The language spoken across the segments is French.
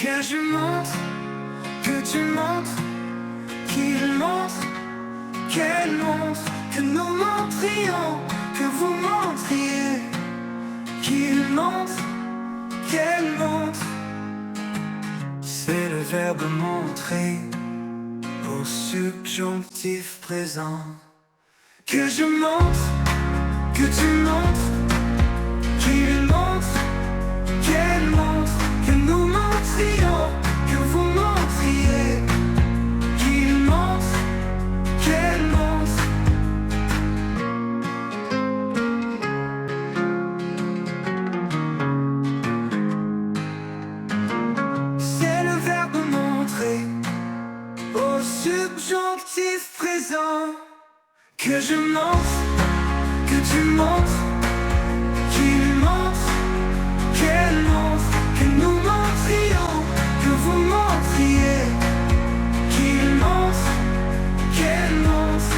Que je montre, que tu montres, qu'il montre, qu'elle montre, que nous montrions, que vous montriez, qu'il montre, qu'elle montre. C'est le verbe montrer au subjonctif présent. Que je montre, que tu montres, qu'il montre, qu'elle montre, que nous montrions, que vous montriez, qu'il montre, qu'elle montre. C'est le verbe montrer au subjonctif présent. Que je montre, que tu montres, qu'il montre, qu'elle montre, que nous montrions, que vous montriez, qu'il montre, qu'elle montre.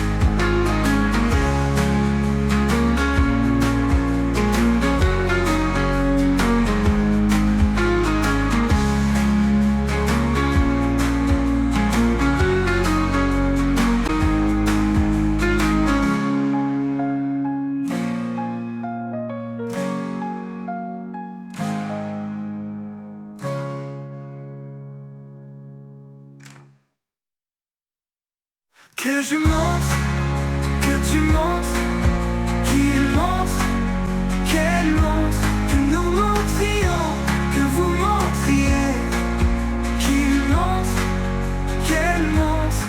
Que je montre, que tu montres, qu'il montre, qu'elle montre, que nous montrions, que vous montriez, qu'il montre, qu'elle montre.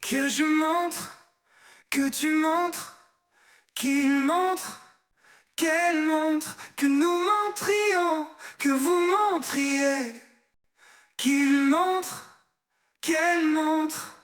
Que je montre, que tu montres, qu'il montre, qu'elle montre, que nous montrions, que vous montriez, qu'il montre, qu'elle montre.